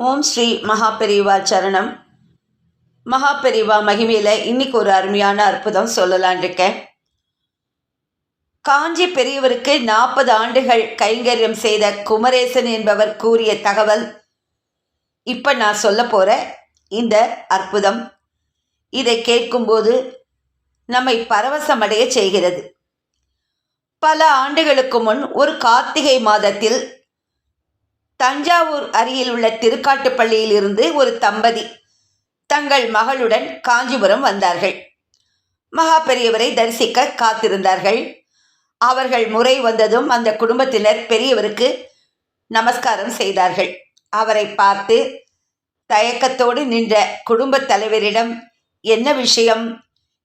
ஓம் ஸ்ரீ மகாபெரிவா சரணம். மகாபெரிவா மகிமையில் இன்னைக்கு ஒரு அருமையான அற்புதம் சொல்லலான் இருக்கேன். காஞ்சி பெரியவருக்கு 40 ஆண்டுகள் கைங்கரியம் செய்த குமரேசன் என்பவர் கூறிய தகவல் இப்போ நான் சொல்ல போகிற இந்த அற்புதம். இதை கேட்கும்போது நம்மை பரவசமடைய செய்கிறது. பல ஆண்டுகளுக்கு முன் ஒரு கார்த்திகை மாதத்தில் தஞ்சாவூர் அருகில் உள்ள திருக்காட்டுப்பள்ளியில் இருந்து ஒரு தம்பதி தங்கள் மகளுடன் காஞ்சிபுரம் வந்தார்கள். மகா பெரியவரை தரிசிக்க காத்திருந்தார்கள். அவர்கள் முறை வந்ததும் அந்த குடும்பத்தினர் பெரியவருக்கு நமஸ்காரம் செய்தார்கள். அவரை பார்த்து தயக்கத்தோடு நின்ற குடும்பத் தலைவரிடம் என்ன விஷயம்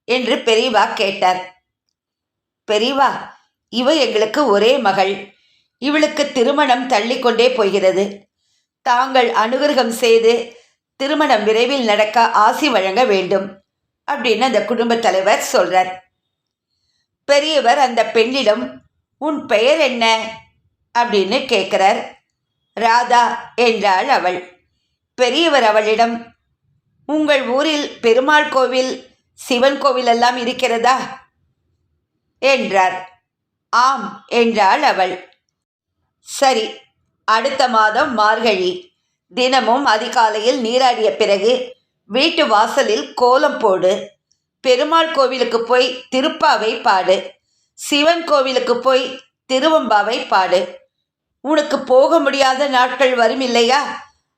என்று பெரியவா கேட்டார். பெரியவா, இவ எங்களுக்கு ஒரே மகள். இவளுக்கு திருமணம் தள்ளிக்கொண்டே போகிறது. தாங்கள் அனுகிரகம் செய்து திருமணம் விரைவில் நடக்க ஆசி வழங்க வேண்டும் அப்படின்னு அந்த குடும்பத் தலைவர் சொல்றார். பெரியவர் அந்த பெண்ணிடம் உன் பெயர் என்ன அப்படின்னு கேட்கிறார். ராதா என்றாள் அவள். பெரியவர் அவளிடம் உங்கள் ஊரில் பெருமாள் கோவில், சிவன் கோவில் எல்லாம் இருக்கிறதா என்றார். ஆம் என்றாள் அவள். சரி, அடுத்த மாதம் மார்கழி தினமும் அதிகாலையில் நீராடிய பிறகு வீட்டு வாசலில் கோலம் போடு. பெருமாள் கோவிலுக்கு போய் திருப்பாவை பாடு. சிவன் கோவிலுக்கு போய் திருவம்பாவை பாடு. உனக்கு போக முடியாத நாட்கள் வரும் இல்லையா,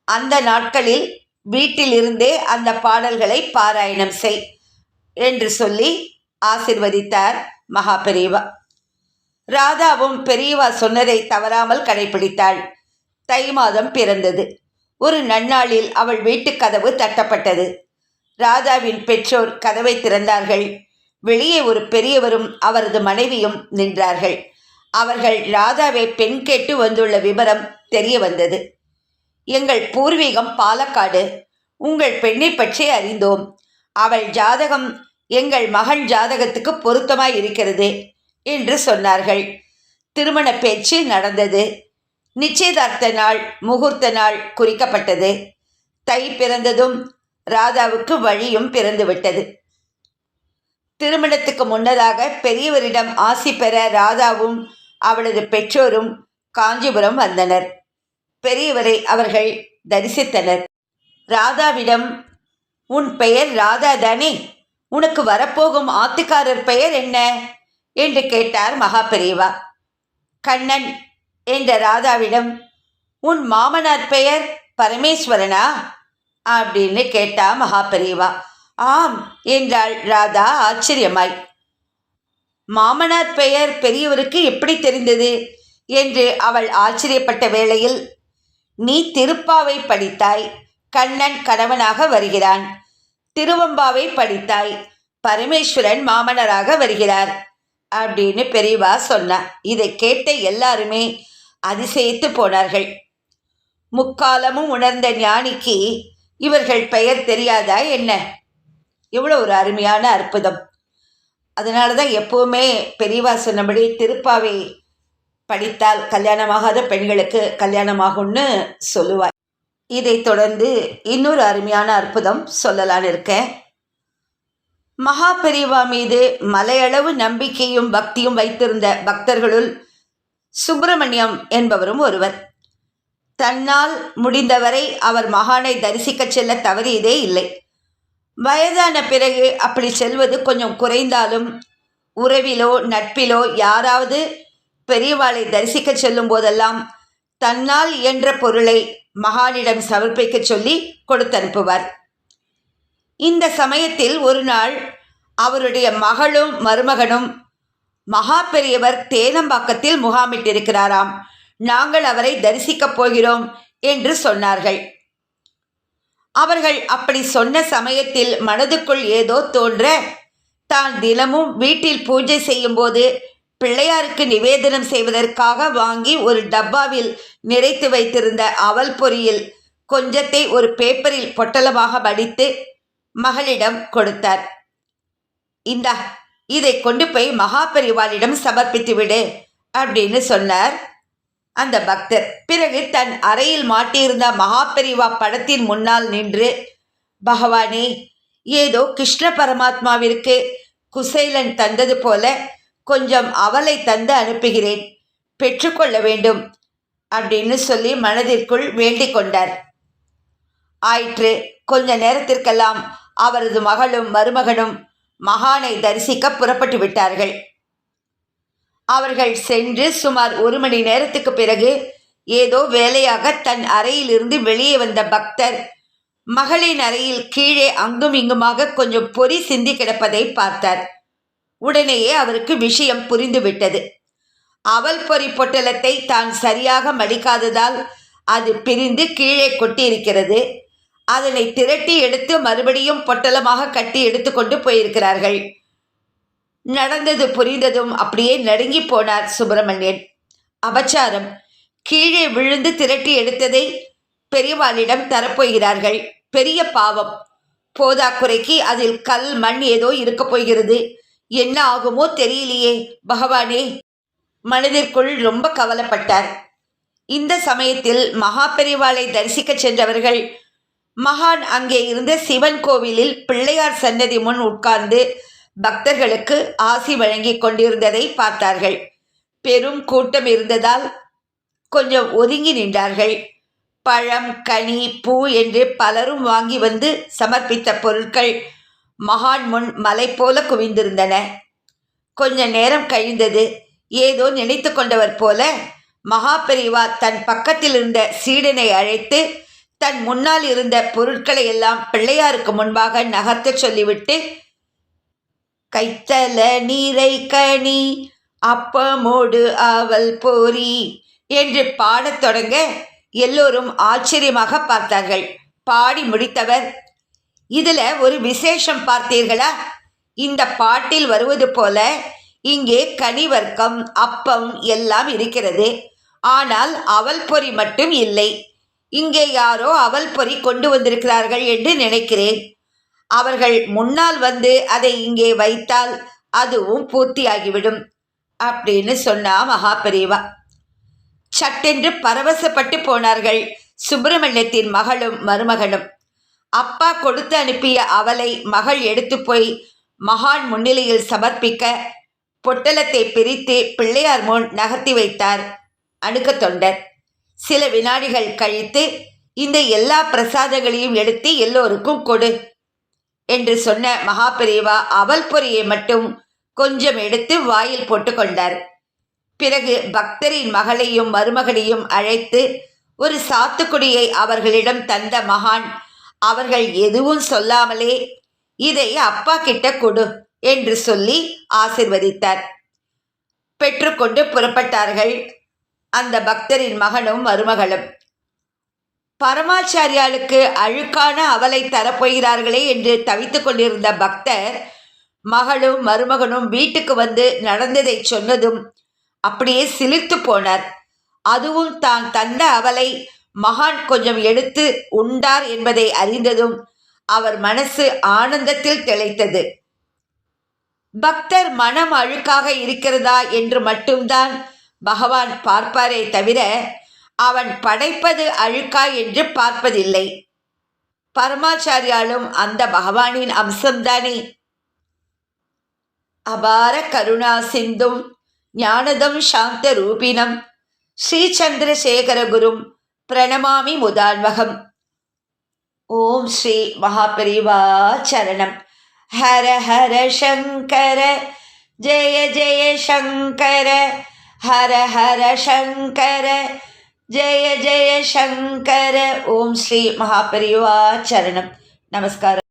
அந்த நாட்களில் வீட்டில் இருந்தே அந்த பாடல்களை பாராயணம் செய் என்று சொல்லி ஆசிர்வதித்தார் மகா பெரியவா. ராதாவும் பெரியவா சொன்னதை தவறாமல் கடைபிடித்தாள். தை மாதம் பிறந்தது. ஒரு நன்னாளில் அவள் வீட்டு கதவு தட்டப்பட்டது. ராதாவின் பெற்றோர் கதவை திறந்தார்கள். வெளியே ஒரு பெரியவரும் அவரது மனைவியும் நின்றார்கள். அவர்கள் ராதாவை பெண் கேட்டு வந்துள்ள விவரம் தெரிய வந்தது. எங்கள் பூர்வீகம் பாலக்காடு. உங்கள் பெண்ணை பற்றி அறிந்தோம். அவள் ஜாதகம் எங்கள் மகன் ஜாதகத்துக்கு பொருத்தமாய் இருக்கிறது என்று சொன்னார்கள். திருமண பேச்சு நடந்தது. நிச்சயதார்த்த நாள், முகூர்த்த நாள் குறிக்கப்பட்டது. தை பிறந்ததும் ராதாவுக்கு வழியும் பிறந்துவிட்டது. திருமணத்துக்கு முன்னதாக பெரியவரிடம் ஆசி பெற ராதாவும் அவளது பெற்றோரும் காஞ்சிபுரம் வந்தனர். பெரியவரை அவர்கள் தரிசித்தனர். ராதாவிடம் உன் பெயர் ராதா தானே, உனக்கு வரப்போகும் ஆத்துக்காரர் பெயர் என்ன என்று கேட்டார் மகா பெரியவா. கண்ணன் என்ற ராதாவிடம் உன் மாமனார் பெயர் பரமேஸ்வரனா அப்படின்னு கேட்டா மகா பெரியவா. ஆம் என்றாள் ராதா ஆச்சரியமாய். மாமனார் பெயர் பெரியவருக்கு எப்படி தெரிந்தது என்று அவள் ஆச்சரியப்பட்ட வேளையில், நீ திருப்பாவை படித்தாய், கண்ணன் கணவனாக வருகிறான். திருவம்பாவை படித்தாய், பரமேஸ்வரன் மாமனராக வருகிறார் அப்படின்னு பெரியவா சொன்னார். இதை கேட்ட எல்லாருமே அதிசயித்து போனார்கள். முக்காலமும் உணர்ந்த ஞானிக்கு இவர்கள் பெயர் தெரியாதா என்ன? இவ்வளோ ஒரு அருமையான அற்புதம். அதனால தான் எப்போவுமே பெரியவா சொன்னபடி திருப்பாவை படித்தால் கல்யாணமாகாத பெண்களுக்கு கல்யாணமாகும்னு சொல்லுவார். இதை தொடர்ந்து இன்னொரு அருமையான அற்புதம் சொல்லலான்னு இருக்கேன். மகா பெரியவா மீது மலையளவு நம்பிக்கையும் பக்தியும் வைத்திருந்த பக்தர்களுள் சுப்பிரமணியம் என்பவரும் ஒருவர். தன்னால் முடிந்தவரை அவர் மகானை தரிசிக்க செல்ல தவறியதே இல்லை. வயதான பிறகு அப்படி செல்வது கொஞ்சம் குறைந்தாலும் உறவிலோ நட்பிலோ யாராவது பெரியவாளை தரிசிக்க செல்லும் போதெல்லாம் தன்னால் இயன்ற பொருளை மகானிடம் சமர்ப்பிக்க சொல்லி கொடுத்தனுப்புவார். இந்த சமயத்தில் ஒரு நாள் அவருடைய மகளும் மருமகனும் மகா பெரியவர் தேனம்பாக்கத்தில் முகாமிட்டிருக்கிறாராம், நாங்கள் அவரை தரிசிக்கப் போகிறோம் என்று சொன்னார்கள். அவர்கள் அப்படி சொன்ன சமயத்தில் மனதுக்குள் ஏதோ தோன்ற, தான் தினமும் வீட்டில் பூஜை செய்யும் போது பிள்ளையாருக்கு நிவேதனம் செய்வதற்காக வாங்கி ஒரு டப்பாவில் நிறைத்து வைத்திருந்த அவல் பொரியில் கொஞ்சத்தை ஒரு பேப்பரில் பொட்டலமாக மடித்து மகளிடம் கொடுத்தார். இந்தா, இதை கொண்டு போய் மகா பெரியவாளிடம் சமர்ப்பித்து விடு அப்படின்னு சொன்னார். அந்த பக்தர். பிறகு தன் அறையில் மாட்டியிருந்த மகாபெரிவா படத்தின் முன்னால் நின்று, பகவானே, ஏதோ கிருஷ்ண பரமாத்மாவிற்கு குசேலன் தந்தது போல கொஞ்சம் அவலை தந்து அனுப்புகிறேன், பெற்றுக்கொள்ள வேண்டும் அப்படின்னு சொல்லி மனதிற்குள் வேண்டிக் கொண்டார். ஆயிற்று. கொஞ்ச நேரத்திற்கெல்லாம் அவரது மகளும் மருமகனும் மகானை தரிசிக்க புறப்பட்டு விட்டார்கள். அவர்கள் சென்று சுமார் 1 மணி நேரத்துக்கு பிறகு ஏதோ வேலையாக தன் அறையிலிருந்து வெளியே வந்த பக்தர் மகளின் அறையில் கீழே அங்கும் இங்குமாக கொஞ்சம் பொறி சிந்தி கிடப்பதை பார்த்தார். உடனேயே அவருக்கு விஷயம் புரிந்துவிட்டது. அவல் பொறி பொட்டலத்தை தான் சரியாக மடிக்காததால் அது பிரிந்து கீழே கொட்டியிருக்கிறது. அதனை திரட்டி எடுத்து மறுபடியும் பொட்டலமாக கட்டி எடுத்துக்கொண்டு போயிருக்கிறார்கள். நடந்தது புரிந்ததும் அப்படியே நடுங்கி போனார் சுப்பிரமணியன். அபச்சாரம்! கீழே விழுந்து திரட்டி எடுத்ததை பெரியவாளிடம் தரப்போகிறார்கள். பெரிய பாவம். போதாக்குறைக்கு அதில் கல் மண் ஏதோ இருக்க போகிறது. என்ன ஆகுமோ தெரியலையே பகவானே! மனதிற்குள் ரொம்ப கவலைப்பட்டார். இந்த சமயத்தில் மகா பெரிவாளை தரிசிக்க சென்றவர்கள் மகான் அங்கே இருந்த சிவன் கோவிலில் பிள்ளையார் சன்னதி முன் உட்கார்ந்து பக்தர்களுக்கு ஆசி வழங்கி கொண்டிருந்ததை பார்த்தார்கள். பெரும் கூட்டம் இருந்ததால் கொஞ்சம் ஒதுங்கி நின்றார்கள். பழம், கனி, பூ என்று பலரும் வாங்கி வந்து சமர்ப்பித்த பொருட்கள் மகான் முன் மலை போல குவிந்திருந்தன. கொஞ்ச நேரம் கழிந்தது. ஏதோ நினைத்து கொண்டவர் போல மகா பெரிவா தன் பக்கத்தில் இருந்த சீடனை அழைத்து தன் முன்னால் இருந்த பொருட்களை எல்லாம் பிள்ளையாருக்கு முன்பாக நகர்த்த சொல்லிவிட்டு, கைத்தல நீரை கனி அப்பமோடு அவல் பொறி என்று பாடத் தொடங்க எல்லோரும் ஆச்சரியமாக பார்த்தார்கள். பாடி முடித்தவர், இதுல ஒரு விசேஷம் பார்த்தீர்களா? இந்த பாட்டில் வருவது போல இங்கே கனி வர்க்கம், அப்பம் எல்லாம் இருக்கிறது. ஆனால் அவல் பொறி மட்டும் இல்லை. இங்கே யாரோ அவல் பொறி கொண்டு வந்திருக்கிறார்கள் என்று நினைக்கிறேன். அவர்கள் முன்னால் வந்து அதை இங்கே வைத்தால் அதுவும் பூர்த்தியாகிவிடும் அப்படின்னு சொன்னா மகா பெரியவா. சட்டென்று பரவசப்பட்டு போனார்கள் சுப்பிரமணியத்தின் மகளும் மருமகனும். அப்பா கொடுத்து அனுப்பிய அவலை மகள் எடுத்து போய் மகான் முன்னிலையில் சமர்ப்பிக்க பொட்டலத்தை பிரித்து பிள்ளையார் முன் நகர்த்தி வைத்தார் அணுக்க தொண்டர். சில வினாடிகள் கழித்து, இந்த எல்லா பிரசாதங்களையும் எடுத்து எல்லோருக்கும் கொடு என்று சொன்ன மகா பெரியவா அவல் பொரியை மட்டும் கொஞ்சம் எடுத்து வாயில் போட்டுக்கொண்டார். பிறகு பக்தரின் மகளையும் மருமகனையும் அழைத்து ஒரு சாத்துக்குடியை அவர்களிடம் தந்த மகான் அவர்கள் எதுவும் சொல்லாமலே, இதை அப்பா கிட்ட கொடு என்று சொல்லி ஆசிர்வதித்தார். பெற்றுக்கொண்டு புறப்பட்டார்கள் அந்த பக்தரின் மகனும் மருமகளும். பரமாச்சாரியாளுக்கு அழுக்கான அவலை தரப்போகிறார்களே என்று தவித்து கொண்டிருந்த பக்தர் மகளும் மருமகனும் வீட்டுக்கு வந்து நடந்ததை சொன்னதும் அப்படியே சிலிர்த்து போனார். அதுவும் தான் தந்த அவலை மகான் கொஞ்சம் எடுத்து உண்டார் என்பதை அறிந்ததும் அவர் மனசு ஆனந்தத்தில் திளைத்தது. பக்தர் மனம் அழுக்காக இருக்கிறதா என்று மட்டும்தான் பகவான் பார்ப்பாரே தவிர அவன் படைப்பது அழுக்கா என்று பார்ப்பதில்லை. பரமாச்சாரியாலும் அந்த பகவானின் அம்சம்தானே. அபார கருணா சிந்தும் ஞானதம் சாந்த ரூபினம் ஸ்ரீசந்திரசேகரகுரும் பிரணமாமி முதான்வகம். ஓம் ஸ்ரீ மகாபெரிவா சரணம். ஹர ஹர சங்கர ஜெய ஜெய சங்கர, ஹர ஹர சங்கர ஜெய ஜெய சங்கர. ஓம் ஸ்ரீ மகாபெரிவா சரணம். நமஸ்காரம்.